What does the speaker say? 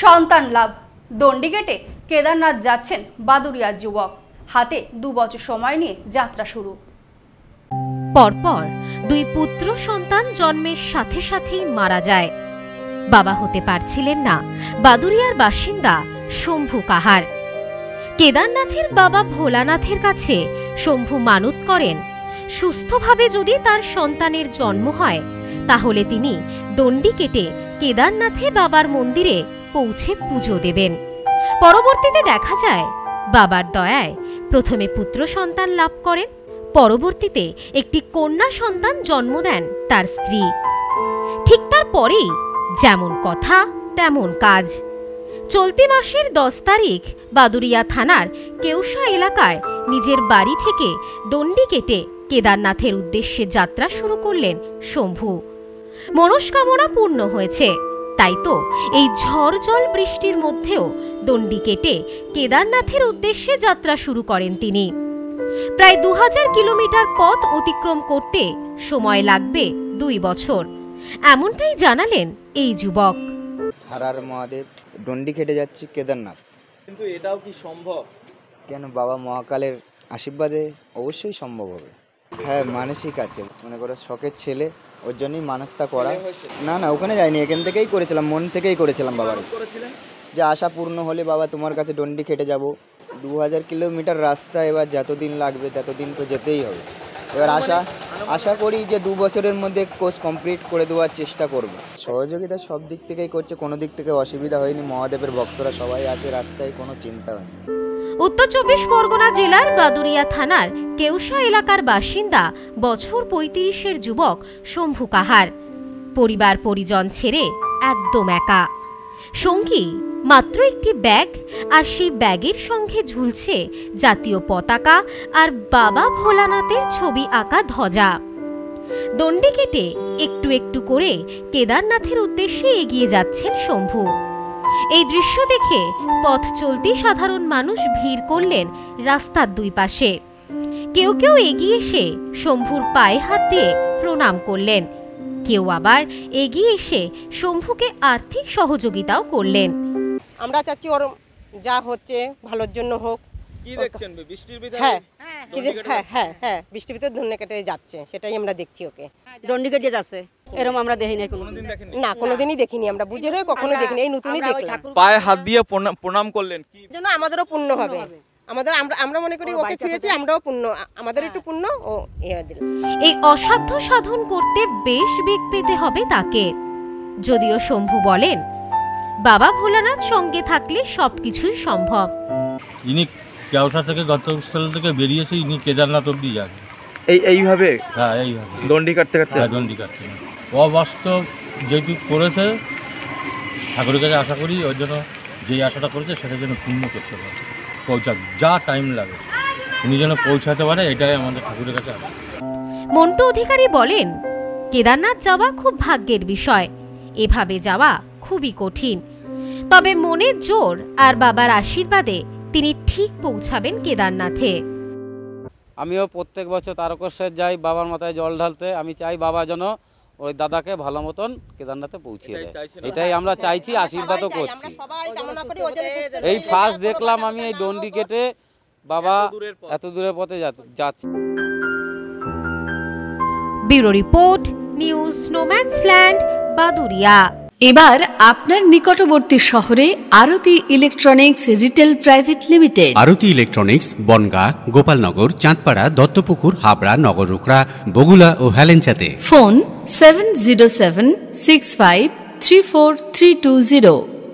সন্তান লাভ, দণ্ডিঘেটে কেদারনাথ যাচ্ছেন বাদুড়িয়ার যুবক। হাতে 2 বছর সময় নিয়ে যাত্রা শুরু। পরপর 2 পুত্র সন্তান জন্মের সাথে সাথেই মারা যায়। বাবা হতে পারছিলেন না বাদুড়িয়ার বাসিন্দা শম্ভু কাহার। কেদারনাথের বাবা ভোলানাথের কাছে শম্ভু মানত করেন, সুস্থভাবে যদি তার সন্তানের জন্ম হয় তাহলে তিনি দণ্ডি কেটে কেদারনাথে বাবার মন্দিরে পৌঁছে পুজো দেবেন। পরবর্তীতে দেখা যায় বাবার দয়ায় প্রথমে পুত্র সন্তান লাভ করেন, পরবর্তীতে একটি কন্যা সন্তান জন্ম দেন তার স্ত্রী। ঠিক তারপরেই যেমন কথা তেমন কাজ। চলতি মাসের 10 তারিখ বাদুড়িয়া থানার কেউসা এলাকায় নিজের বাড়ি থেকে দণ্ডি কেটে কেদারনাথের উদ্দেশ্যে যাত্রা শুরু করলেন শম্ভু। মনস্কামনা পূর্ণ হয়েছে, তাই তো এই ঝড় জল বৃষ্টির মধ্যেও দণ্ডি কেটে কেদারনাথের উদ্দেশ্যে যাত্রা শুরু করেন তিনি। প্রায় 2000 কিলোমিটার পথ অতিক্রম করতে সময় লাগবে 2 বছর, এমনটাই জানালেন এই যুবক। হারার মহাদেব, দণ্ডি কেটে যাচ্ছি কেদারনাথ। কিন্তু এটাও কি সম্ভব? কেন, বাবা মহাকালের আশীর্বাদে অবশ্যই সম্ভব হবে। হ্যাঁ, মানসিক আছে, মনে করো শখের ছেলে, ওর জন্যই মানসটা করা। না, ওখানে যাইনি, এখান থেকেই করেছিলাম, মন থেকেই করেছিলাম বাবার, যে আশা পূর্ণ হলে বাবা তোমার কাছে দণ্ডি কেটে যাব। 2000 কিলোমিটার রাস্তা, এবার যতদিন লাগবে ততদিন তো যেতেই হবে। এবার আশা করি যে 2 বছরের মধ্যে কোর্স কমপ্লিট করে দেওয়ার চেষ্টা করব। সহযোগিতা সব দিক থেকেই করছে, কোনো দিক থেকে অসুবিধা হয়নি। মহাদেবের ভক্তরা সবাই আছে রাস্তায়, কোনো চিন্তা হয়নি। উত্তর 24 পরগনা জেলার বাদুড়িয়া থানার কেউসা এলাকার বাসিন্দা বছর 35-এর যুবক শম্ভু কাহার পরিবার পরিজন ছেড়ে একদম একা। সঙ্গী মাত্র একটি ব্যাগ, আর সেই ব্যাগের সঙ্গে ঝুলছে জাতীয় পতাকা আর বাবা ভোলানাথের ছবি আঁকা ধ্বজা। দণ্ডি কেটে একটু একটু করে কেদারনাথের উদ্দেশ্যে এগিয়ে যাচ্ছেন শম্ভু। এই দৃশ্য দেখে পথ চলতি সাধারণ মানুষ ভিড় করলেন রাস্তার 2 পাশে। কেউ কেউ এগিয়ে এসে শম্ভুর পায়ে হাত দিয়ে প্রণাম করলেন, কেউ আবার এগিয়ে এসে শম্ভুকে আর্থিক সহযোগিতাও করলেন। আমরা চাচ্ছি ওর যা হচ্ছে ভালোর জন্য হোক। কি দেখছেন বৃষ্টির ভিতরে? হ্যাঁ, বৃষ্টির ভিতরে দণ্ডি কেটে যাচ্ছে, সেটাই আমরা দেখছি। ওকে দণ্ডি কেটে যাচ্ছে, এরকম আমরা দেখি নাই কোনোদিন। না, কোনোদিনই দেখিনি, আমরা বুঝে রয়ে কখনো দেখিনি, এই নতুনই দেখলাম। পায়ে হাত দিয়ে প্রণাম করলেন, কি যেন আমাদেরও পুণ্য হবে। আমরা মনে করি ওকে ছুঁয়েছি, আমরাও পুণ্য, আমাদের একটু পুণ্য ও দিল। এই অসাধ্য সাধন করতে বেশ বেগ পেতে হবে তাকে। যদিও শম্ভু বলেন বাবা ভোলানাথ সঙ্গে থাকলে সবকিছুই সম্ভব। ইনি কেওসা থেকে গন্তব্যস্থল থেকে বেরিয়েছে, ইনি কেদারনাথ অব্দি যাবে এইভাবে। হ্যাঁ, এইভাবে দণ্ডি কাটতে দণ্ডি কাটতে। অবাস্তব যেটুকু করেছে, ঠাকুরের কাছে আশা করি ওর জন্য যেই আশাটা করেছে সেটা যেন পূর্ণ করতে পারে, যা টাইম লাগে উনি যেন পৌঁছাতে পারে, এটাই আমাদের ঠাকুরের কাছে আশা। মন্টু অধিকারী বলেন কেদারনাথ যাওয়া খুব ভাগ্যের বিষয়, এভাবে যাওয়া খুবই কঠিন। তবে মনের জোর আর বাবার আশীর্বাদে তিনি ঠিক পৌঁছাবেন কেদারনাথে। আমিও প্রত্যেক বছর তারকেশ্বর যাই বাবার মাথায় জল ঢালতে। আমি চাই বাবা যেন ওই দাদাকে ভালো মতন কেদারনাথে পৌঁছিয়ে দেয়, এটাই আমরা চাইছি, আশীর্বাদও করছি। এই ফার্স্ট দেখলাম আমি এই দণ্ডি কেটে বাবা এত দূরের পথে যাচ্ছে। Bureau report, news no man's land, Baduria. এবার আপনার নিকটবর্তী শহরে আরতি ইলেকট্রনিক্স রিটেল প্রাইভেট লিমিটেড। আরতি ইলেকট্রনিক্স বনগাঁ, গোপালনগর, চাঁদপাড়া, দত্তপুকুর, হাবড়া, নগররুকড়া, বগুলা ও হেলেঞ্চাতে। ফোন 7076534320।